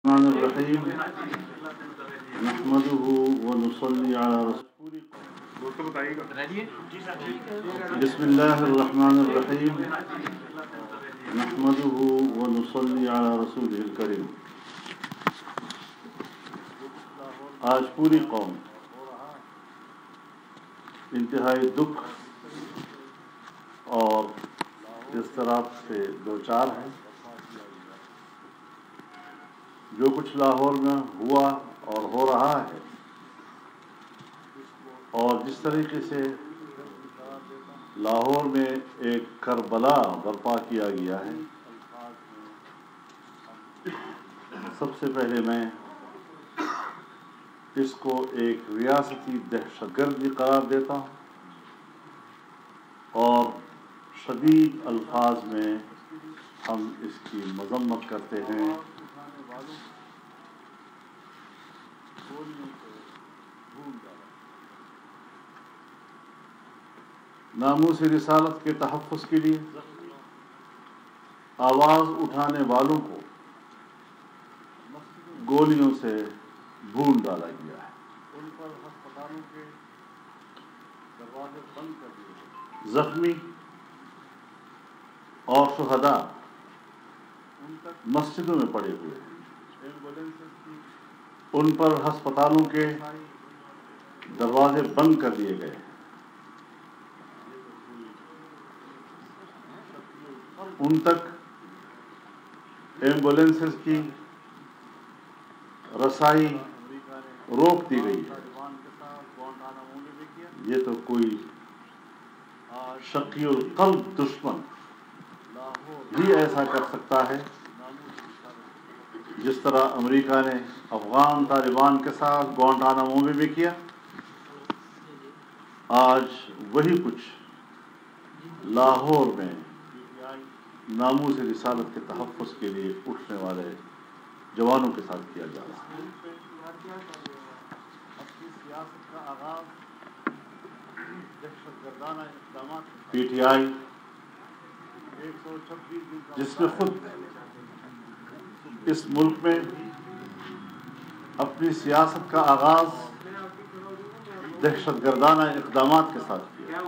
الرحمن الرحیم نحمده ونصلی علی رسول بسم اللہ الرحمن الرحیم نحمده ونصلی علی رسول الکریم۔ آج پوری قوم انتہائی دکھ اور اضطراب سے دوچار ہے۔ جو کچھ لاہور میں ہوا اور ہو رہا ہے، اور جس طریقے سے لاہور میں ایک کربلا برپا کیا گیا ہے، سب سے پہلے میں اس کو ایک ریاستی دہشت گردی قرار دیتا ہوں اور شدید الفاظ میں ہم اس کی مذمت کرتے ہیں۔ ناموس رسالت کے تحفظ کے لیے آواز اٹھانے والوں کو گولیوں سے بھون ڈالا گیا ہے۔ ان پر ہسپتالوں کے دروازے بند کر دیے گئے۔ زخمی اور شہداء مسجدوں میں پڑے ہوئے ہیں۔ ان پر ہسپتالوں کے دروازے بند کر دیے گئے ہیں۔ ان تک ایمبولینسز کی رسائی روک دی گئی ہے۔ یہ تو کوئی شقی القلب دشمن بھی ایسا کر سکتا ہے، جس طرح امریکہ نے افغان طالبان کے ساتھ گوانٹانامو میں بھی کیا۔ آج وہی کچھ لاہور میں ناموس رسالت کے تحفظ کے لیے اٹھنے والے جوانوں کے ساتھ کیا جا رہا ہے۔ پی ٹی آئی جس نے خود اس ملک میں اپنی سیاست کا آغاز دہشت گردانہ اقدامات کے ساتھ کیا،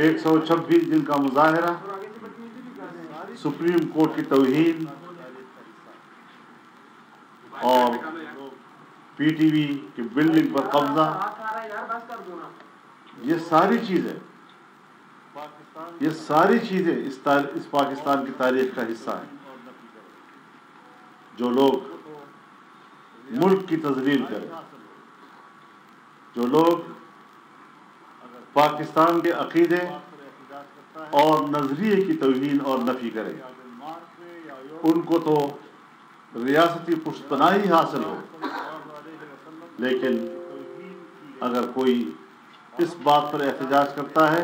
126 دن کا مظاہرہ، سپریم کورٹ کی توہین اور پی ٹی وی کی بلڈنگ پر قبضہ، یہ ساری چیزیں اس پاکستان کی تاریخ کا حصہ ہیں۔ جو لوگ ملک کی تذلیل کریں، جو لوگ پاکستان کے عقیدے اور نظریے کی توہین اور نفی کریں، ان کو تو ریاستی پشت پناہی حاصل ہو، لیکن اگر کوئی اس بات پر احتجاج کرتا ہے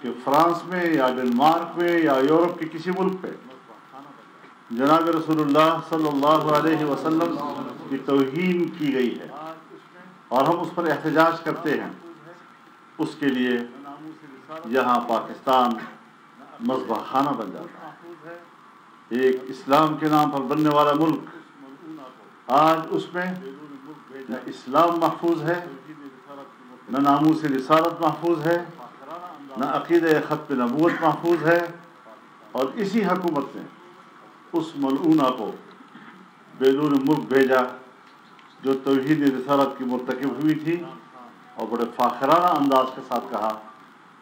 کہ فرانس میں یا ڈنمارک میں یا یورپ کے کسی ملک پہ جناب رسول اللہ صلی اللہ علیہ وسلم کی توہین کی گئی ہے اور ہم اس پر احتجاج کرتے ہیں، اس کے لیے یہاں پاکستان مذبح خانہ بن جاتا ہے۔ ایک اسلام کے نام پر بننے والا ملک آج اس میں نہ اسلام محفوظ ہے، نہ ناموس رسالت محفوظ ہے، نہ عقیدہ ختم نبوت محفوظ ہے، اور اسی حکومت نے اس ملعونہ کو بیرون ملک بھیجا جو توحید رسالت کی مرتکب ہوئی تھی، اور بڑے فاخرانہ انداز کے ساتھ کہا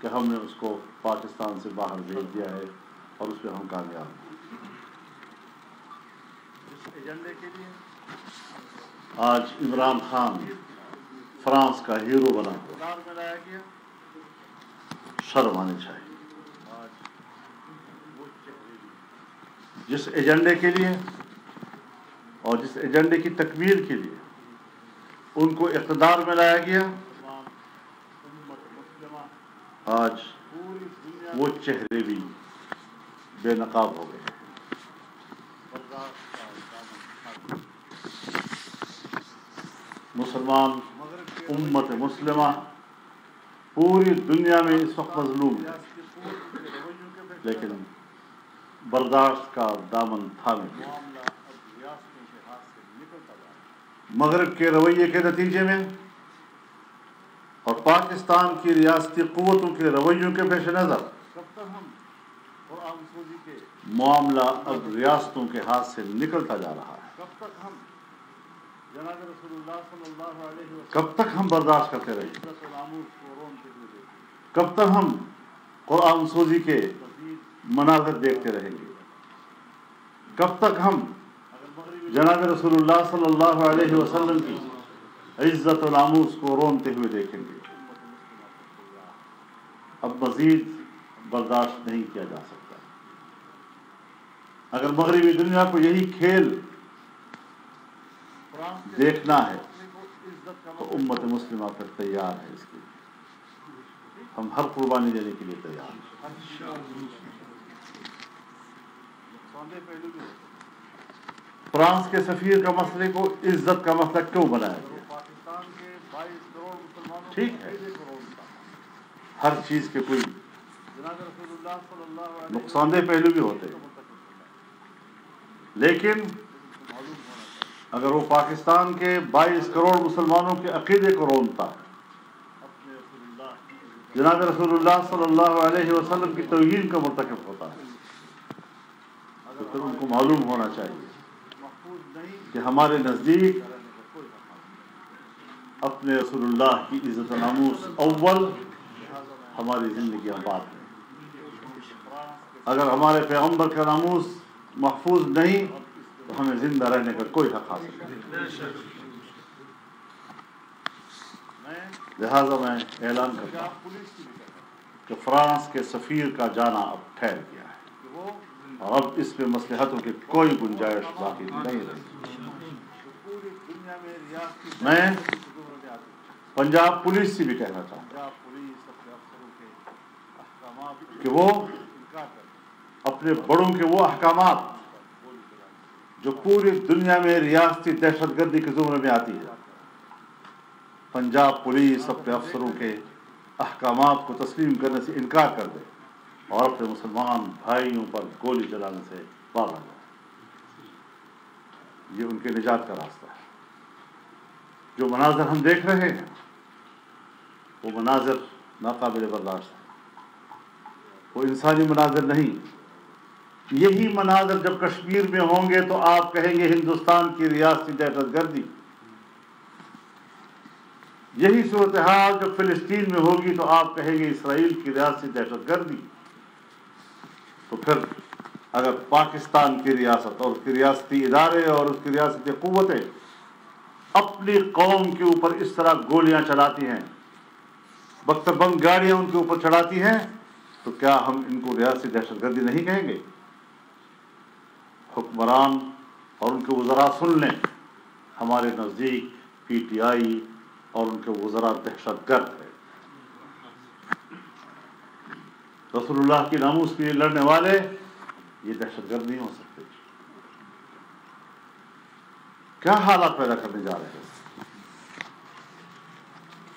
کہ ہم نے اس کو پاکستان سے باہر بھیج دیا ہے اور اس پہ ہم کامیاب ہیں۔ اس ایجنڈے کے لیے آج عمران خان فرانس کا ہیرو بنا شرم آنی چاہیے۔ جس ایجنڈے کے لیے اور جس ایجنڈے کی تکمیل کے لیے ان کو اقتدار میں لایا گیا، آج وہ چہرے بھی بے نقاب ہو گئے۔ مسلمان امت مسلمہ پوری دنیا میں اس وقت مظلوم ہے، لیکن برداشت کا دامن تھامے ہوئے۔ مغرب کے رویے کے نتیجے میں اور پاکستان کی ریاستی قوتوں کے رویوں کے پیش نظر معاملہ اب ریاستوں کے ہاتھ سے نکلتا جا رہا ہے۔ کب تک ہم برداشت کرتے رہیں گے؟ کب تک ہم قرآن سوزی کے مناظر دیکھتے رہیں گے؟ کب تک ہم جناب رسول اللہ صلی اللہ علیہ وسلم کی عزت و ناموس کو رونتے ہوئے دیکھیں گے؟ اب مزید برداشت نہیں کیا جا سکتا۔ اگر مغربی دنیا کو یہی کھیل دیکھنا ہے تو امت مسلمہ پھر تیار ہے، اس کے لیے ہم ہر قربانی دینے کے لیے تیار ہیں۔ فرانس کے سفیر کا مسئلے کو عزت کا مسئلہ کیوں بنایا گیا؟ ٹھیک ہے، ہر چیز کے کوئی نقصان دہ پہلو بھی ہوتے ہیں، لیکن اگر وہ پاکستان کے 22 کروڑ مسلمانوں کے عقیدے کو رونتا ہے، جناب رسول اللہ صلی اللہ علیہ وسلم کی توہین کا مرتکب ہوتا ہے، تو پھر ان کو معلوم ہونا چاہیے کہ ہمارے نزدیک اپنے رسول اللہ کی عزت و ناموس اول، ہماری زندگیاں بعد میں۔ اگر ہمارے پیغمبر کا ناموس محفوظ نہیں تو ہمیں زندہ رہنے کا کوئی حق حاصل نہیں۔ لہذا میں اعلان کرتا ہوں کہ فرانس کے سفیر کا جانا اب ٹھہر گیا ہے اور اب اس میں مصلحتوں کی کوئی گنجائش باقی نہیں رہی۔ میں پنجاب پولیس سے بھی کہنا چاہتا ہوں کہ وہ اپنے بڑوں کے وہ احکامات جو پوری دنیا میں ریاستی دہشت گردی کے زمرے میں آتی ہے، پنجاب پولیس اپنے افسروں کے احکامات کو تسلیم کرنے سے انکار کر دے اور اپنے مسلمان بھائیوں پر گولی چلانے سے باز آ جائے۔ یہ ان کے نجات کا راستہ ہے۔ جو مناظر ہم دیکھ رہے ہیں وہ مناظر ناقابل برداشت ہیں، وہ انسانی مناظر نہیں۔ یہی مناظر جب کشمیر میں ہوں گے تو آپ کہیں گے ہندوستان کی ریاستی دہشت گردی، یہی صورتحال جب فلسطین میں ہوگی تو آپ کہیں گے اسرائیل کی ریاستی دہشت گردی۔ تو پھر اگر پاکستان کی ریاست اور اس کی ریاستی ادارے اور اس کی ریاستی قوتیں اپنی قوم کے اوپر اس طرح گولیاں چلاتی ہیں، بختر بند گاڑیاں ان کے اوپر چڑھاتی ہیں، تو کیا ہم ان کو ریاستی دہشت گردی نہیں کہیں گے؟ حکمران اور ان کے وزراء سن لیں، ہمارے نزدیک پی ٹی آئی اور ان کے وزراء دہشت گرد ہے۔ رسول اللہ کی ناموس کے لیے لڑنے والے یہ دہشت گرد نہیں ہو سکتے۔ کیا حالات پیدا کرنے جا رہے ہیں؟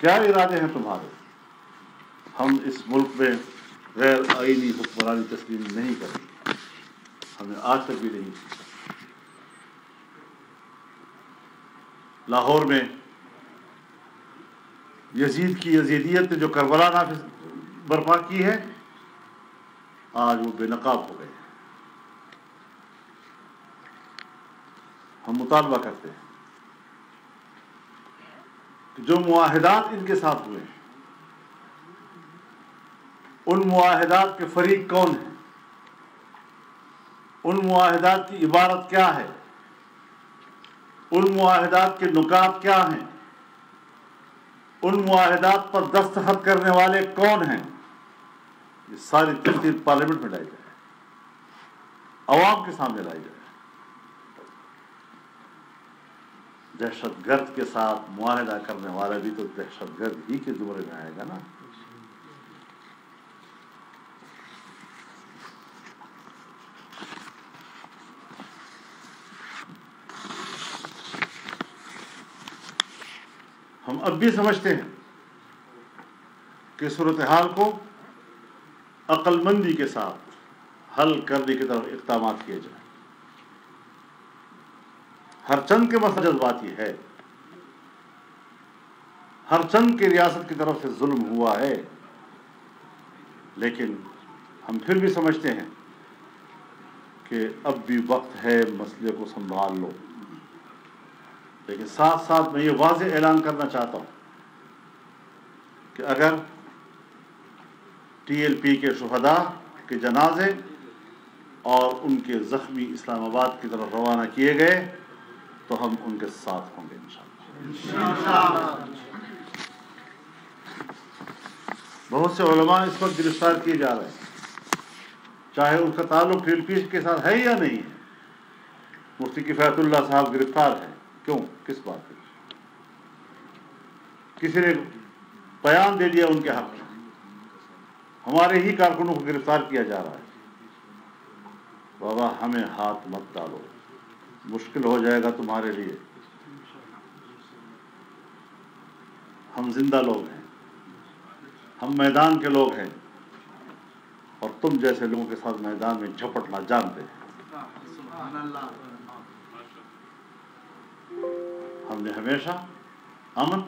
کیا ارادے ہیں تمہارے؟ ہم اس ملک میں غیر آئینی حکمرانی تسلیم نہیں کریں گے، ہمیں آج تک بھی نہیں۔ لاہور میں یزید کی یزیدیت نے جو کربلا نافذ برپا کی ہے، آج وہ بے نقاب ہو گئے ہیں۔ ہم مطالبہ کرتے ہیں کہ جو معاہدات ان کے ساتھ ہوئے ہیں، ان معاہدات کے فریق کون ہیں، ان معاہدات کی عبارت کیا ہے، ان معاہدات کے نکات کیا ہیں، ان معاہدات پر دستخط کرنے والے کون ہیں، یہ ساری تفصیل پارلیمنٹ میں لائی جائے، عوام کے سامنے لائی جائے۔ دہشت گرد کے ساتھ معاہدہ کرنے والا بھی تو دہشت گرد ہی کے زمرے میں آئے گا نا۔ ہم اب بھی سمجھتے ہیں کہ صورتحال کو عقل مندی کے ساتھ حل کرنے کی طرف اقدامات کیے جائیں۔ ہر چند کے مسئلہ جذباتی ہے، ہر چند کی ریاست کی طرف سے ظلم ہوا ہے، لیکن ہم پھر بھی سمجھتے ہیں کہ اب بھی وقت ہے مسئلے کو سنبھال لو۔ لیکن ساتھ ساتھ میں یہ واضح اعلان کرنا چاہتا ہوں کہ اگر ٹی ایل پی کے شہداء کے جنازے اور ان کے زخمی اسلام آباد کی طرف روانہ کیے گئے تو ہم ان کے ساتھ ہوں گے انشاءاللہ۔ بہت سے علماء اس وقت گرفتار کیے جا رہے ہیں، چاہے ان کا تعلق ٹی ایل پی کے ساتھ ہے یا نہیں ہے۔ مفتی کفایت اللہ صاحب گرفتار ہیں، کیوں؟ کس بات پہ؟ کسی نے بیان دے دیا ان کے حق میں، ہمارے ہی کارکنوں کو گرفتار کیا جا رہا ہے۔ بابا ہمیں ہاتھ مت ڈالو، مشکل ہو جائے گا تمہارے لیے۔ ہم زندہ لوگ ہیں، ہم میدان کے لوگ ہیں، اور تم جیسے لوگوں کے ساتھ میدان میں جھپٹنا جانتے ہیں۔ ہم نے ہمیشہ امن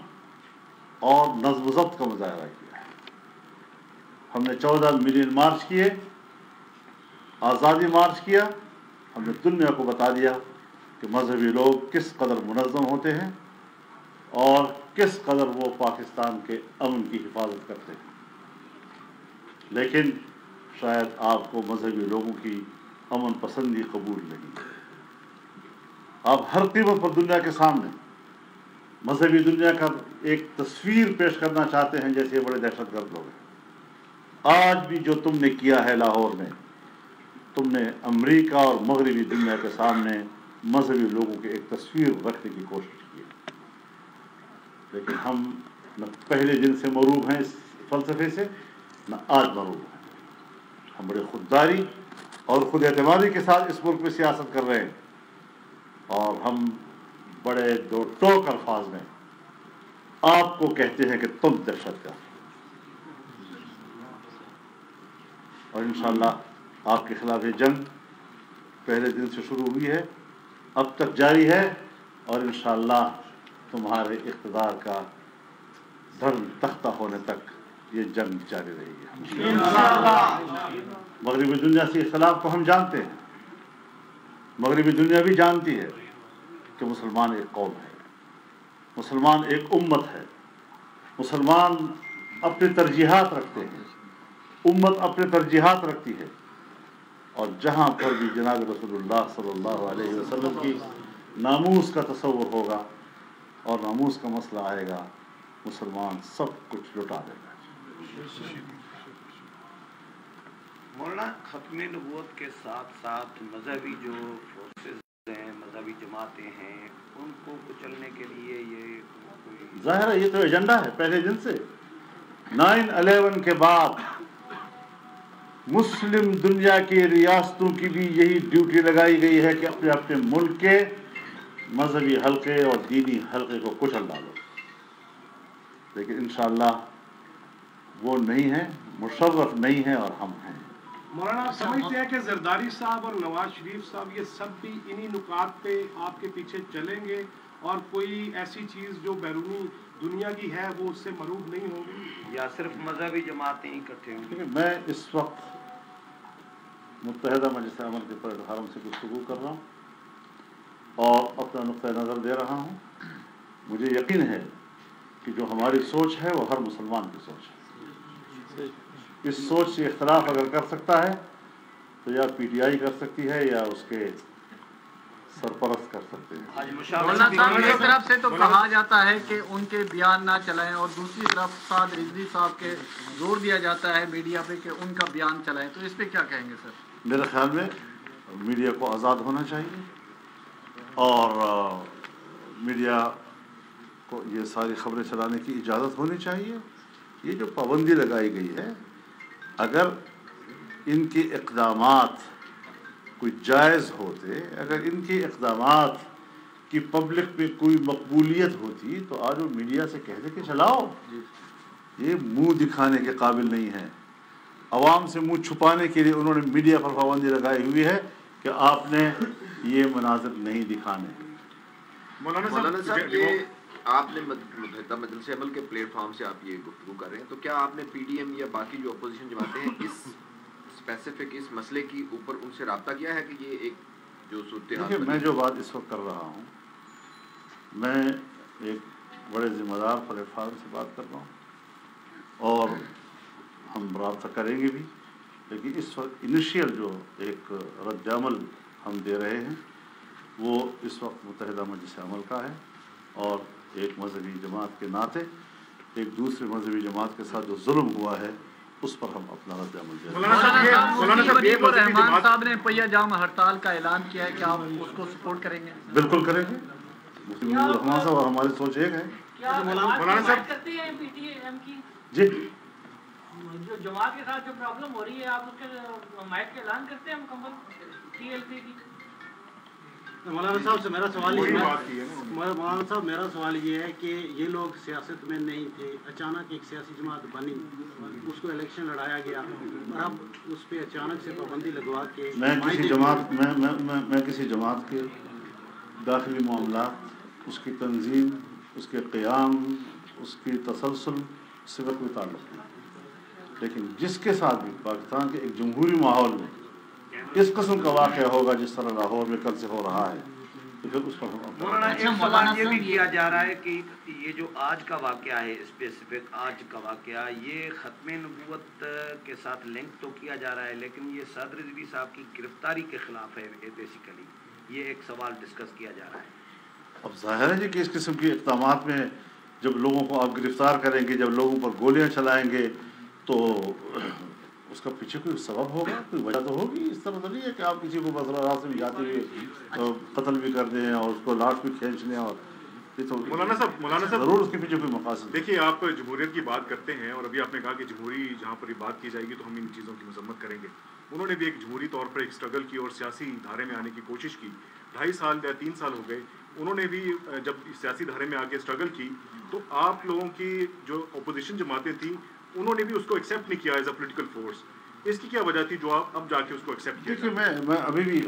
اور نظم و ضبط کا مظاہرہ کیا ہے۔ ہم نے 14 ملین مارچ کیے، آزادی مارچ کیا۔ ہم نے دنیا کو بتا دیا کہ مذہبی لوگ کس قدر منظم ہوتے ہیں اور کس قدر وہ پاکستان کے امن کی حفاظت کرتے ہیں۔ لیکن شاید آپ کو مذہبی لوگوں کی امن پسندی قبول نہیں ہے۔ آپ ہر قیمت پر دنیا کے سامنے مذہبی دنیا کا ایک تصویر پیش کرنا چاہتے ہیں جیسے بڑے دہشت گرد لوگ ہیں۔ آج بھی جو تم نے کیا ہے لاہور میں، تم نے امریکہ اور مغربی دنیا کے سامنے مذہبی لوگوں کی ایک تصویر رکھنے کی کوشش کی ہے۔ لیکن ہم نہ پہلے دن سے مروب ہیں اس فلسفے سے، نہ آج مروب ہیں۔ ہم بڑے خودداری اور خود اعتمادی کے ساتھ اس ملک میں سیاست کر رہے ہیں، اور ہم بڑے دو ٹوک الفاظ میں آپ کو کہتے ہیں کہ تم دہشت گرد، اور انشاءاللہ آپ کے خلاف یہ جنگ پہلے دن سے شروع ہوئی ہے، اب تک جاری ہے، اور انشاءاللہ تمہارے اقتدار کا دھر تختہ ہونے تک یہ جنگ جاری رہے گی۔ مغربی دنیا سے اختلاف کو ہم جانتے ہیں، مغربی دنیا بھی جانتی ہے کہ مسلمان ایک قوم ہے، مسلمان ایک امت ہے، مسلمان اپنی ترجیحات رکھتے ہیں، امت اپنی ترجیحات رکھتی ہے، اور جہاں پر بھی جناب رسول اللہ صلی اللہ علیہ وسلم کی ناموس کا تصور ہوگا اور ناموس کا مسئلہ آئے گا، مسلمان سب کچھ لٹا دے گا۔ مولانا، ختم نبوت کے ساتھ ساتھ مذہبی جو فورسز ہیں، مذہبی جماعتیں ہیں، ان کو کچلنے کے لیے یہ ظاہر ہے یہ تو ایجنڈا ہے پہلے دن سے۔ 9/11 کے بعد مسلم دنیا کی ریاستوں کی بھی یہی ڈیوٹی لگائی گئی ہے کہ اپنے اپنے ملک کے مذہبی حلقے اور دینی حلقے کو کچل ڈالو، لیکن انشاءاللہ وہ نہیں ہے، مشرف نہیں ہے، اور ہم ہیں۔ مولانا، آپ سمجھتے ہیں کہ زرداری صاحب اور نواز شریف صاحب یہ سب بھی انہی نکات پہ آپ کے پیچھے چلیں گے، اور کوئی ایسی چیز جو بیرونی دنیا کی ہے وہ اس سے مروب نہیں ہوگی، یا صرف مذہبی جماعتیں اکٹھے ہوں گی؟ میں اس وقت متحدہ مجلس امن کے پرد حرم سے گفتگو کر رہا ہوں اور اپنا نقطۂ نظر دے رہا ہوں۔ مجھے یقین ہے کہ جو ہماری سوچ ہے وہ ہر مسلمان کی سوچ ہے۔ اس سوچ سے اختلاف اگر کر سکتا ہے تو یا پی ٹی آئی کر سکتی ہے یا اس کے سرپرست کر سکتے ہیں۔ مولانا صاحب ایک طرف سے تو کہا جاتا ہے کہ ان کے بیان نہ چلائیں، اور دوسری طرف سعد رضوی صاحب کے زور دیا جاتا ہے میڈیا پہ کہ ان کا بیان چلائیں، تو اس پہ کیا کہیں گے سر؟ میرے خیال میں میڈیا کو آزاد ہونا چاہیے، اور میڈیا کو یہ ساری خبریں چلانے کی اجازت ہونی چاہیے۔ یہ جو پابندی لگائی گئی ہے، اگر ان کے اقدامات کوئی جائز ہوتے، اگر ان کے اقدامات کی پبلک میں کوئی مقبولیت ہوتی تو آج وہ میڈیا سے کہتے کہ چلاؤ۔ یہ منہ دکھانے کے قابل نہیں ہے، عوام سے منہ چھپانے کے لیے انہوں نے میڈیا پر پابندی لگائی ہوئی ہے کہ آپ نے یہ مناظر نہیں دکھانے۔ مولانا صاحب آپ نے متحدہ مجلس عمل کے پلیٹ فارم سے آپ یہ گفتگو کر رہے ہیں، تو کیا آپ نے پی ڈی ایم یا باقی جو اپوزیشن جماعتیں ہیں اس اسپیسیفک اس مسئلے کی اوپر ان سے رابطہ کیا ہے کہ یہ ایک جو صورتحال؟ دیکھیے میں جو بات اس وقت کر رہا ہوں، میں ایک بڑے ذمہ دار پلیٹ فارم سے بات کر رہا ہوں اور ہم رابطہ کریں گے بھی، لیکن اس وقت انیشیل جو ایک رد عمل ہم دے رہے ہیں وہ اس وقت متحدہ مجلس عمل کا ہے، اور ایک مذہبی جماعت کے ناطے ایک دوسرے مذہبی جماعت کے ساتھ جو ظلم ہوا ہے اس پر ہم اپنا رد عمل دے رہے ہیں۔ رحمان صاحب نے پہیہ جام ہڑتال کا اعلان کیا ہے کہ آپ اس کو سپورٹ کریں گے؟ بالکل کریں گے، مفتی منظور رحمان صاحب اور ہماری سوچ ایک ہے۔ مولانا صاحب کرتے ہیں پی ٹی ایم کی جی جو جماعت کے ساتھ جو پرابلم ہو رہی ہے آپ اس کے حمایت کا اعلان کرتے ہیں مکمل ٹی ایل پی کی؟ مولانا صاحب سے میرا سوال یہ ہے، مولانا صاحب میرا سوال یہ ہے کہ یہ لوگ سیاست میں نہیں تھے، اچانک ایک سیاسی جماعت بنی، اس کو الیکشن لڑایا گیا اور اب اس پہ اچانک سے پابندی لگوا کے میں کسی جماعت کے داخلی معاملات، اس کی تنظیم، اس کے قیام، اس کی تسلسل سے کوئی تعلق نہیں، لیکن جس کے ساتھ بھی پاکستان کے ایک جمہوری ماحول میں اس قسم کا واقعہ ہوگا جس طرح لاہور میں کل سے ہو رہا ہے تو پھر اس پر مولانا ایک سوال یہ بھی کیا جا رہا ہے کہ یہ جو آج کا واقعہ ہے، اسپیسیفک آج کا واقعہ، یہ ختم نبوت کے ساتھ لنک تو کیا جا رہا ہے لیکن یہ سعد رضوی صاحب کی گرفتاری کے خلاف ہے، بیسیکلی یہ ایک سوال ڈسکس کیا جا رہا ہے۔ اب ظاہر ہے کہ اس قسم کے اقدامات میں جب لوگوں کو آپ گرفتار کریں گے، جب لوگوں پر گولیاں چلائیں گے تو اس کا پیچھے کوئی سبب ہوگا، کوئی وجہ تو ہوگی۔ اس طرح تو نہیں ہے کہ آپ کسی کو بسرا راہ سے بھی جاتے ہوئے قتل بھی کر دیں اور اس کو لاش بھی کھینچ لیں، اور مولانا صاحب ضرور اس کے پیچھے کوئی مقاصد۔ دیکھیے آپ جمہوریت کی بات کرتے ہیں اور ابھی آپ نے کہا کہ جمہوری جہاں پر یہ بات کی جائے گی تو ہم ان چیزوں کی مذمت کریں گے۔ انہوں نے بھی ایک جمہوری طور پر ایک اسٹرگل کی اور سیاسی دھارے میں آنے کی کوشش کی، 2.5 سال یا 3 سال ہو گئے، انہوں نے بھی جب سیاسی دھارے میں آ کے اسٹرگل کی تو آپ لوگوں کی جو اپوزیشن جماعتیں تھیں انہوں نے بھی اس کو ایکسیپٹ نہیں کیا ایز اے پولیٹیکل فورس، اس کی کیا وجہ تھی جو آپ اب جا کے اس کو ایکسیپٹ کیا؟ دیکھیے میں ابھی بھی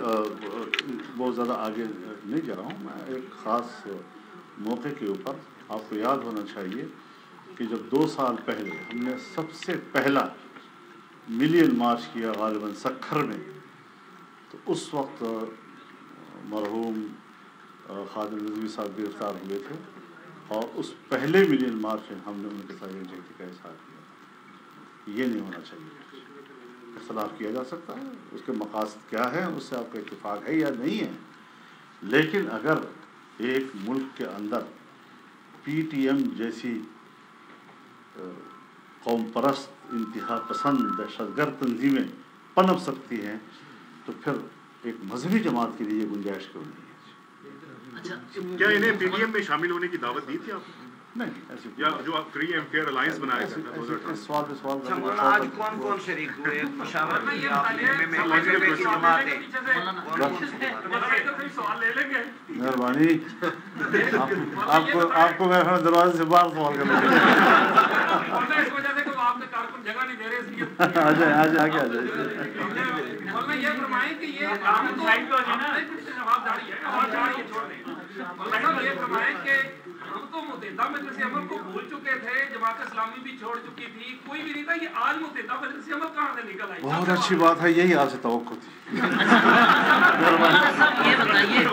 بہت زیادہ آگے نہیں جا رہا ہوں، میں ایک خاص موقع کے اوپر آپ کو یاد ہونا چاہیے کہ جب 2 سال پہلے ہم نے سب سے پہلا ملین مارچ کیا غالباً سکھر میں، تو اس وقت مرحوم خادم رضوی صاحب گرفتار ہوئے تھے اور اس پہلے ملین مارچ میں ہم نے ان کے ساتھ یکجہتی کا اظہار کیا۔ یہ نہیں ہونا چاہیے، اختلاف کیا جا سکتا ہے، اس کے مقاصد کیا ہے اس سے آپ کا اتفاق ہے یا نہیں ہے، لیکن اگر ایک ملک کے اندر پی ٹی ایم جیسی قوم پرست، انتہا پسند، دہشت گرد تنظیمیں پنپ سکتی ہیں تو پھر ایک مذہبی جماعت کے لیے یہ گنجائش کیوں نہیں ہے؟ کیا انہیں پی ڈی ایم میں شامل ہونے کی دعوت دی تھی آپ نہیں، ایسی یا جو آپ فری اینڈ فیئر الائنس بنایا گیا تھا؟ سوال پہ سوال اچھا مولانا آج کون کون شریک ہوئے مشاورت کی آپ نے کی جماعتیں؟ مہربانی، آپ کو میں دروازے سے باہر سوال کرنا ہم تو متحدہ مجلس عمل کو بھول چکے تھے، جماعت اسلامی بھی چھوڑ چکی تھی، کوئی بھی نہیں تھا، یہ آج متحدہ مجلس عمل کہاں سے نکل آئی؟ بہت اچھی بات ہے، یہی آپ سے توقع تھی۔ یہ بتائیے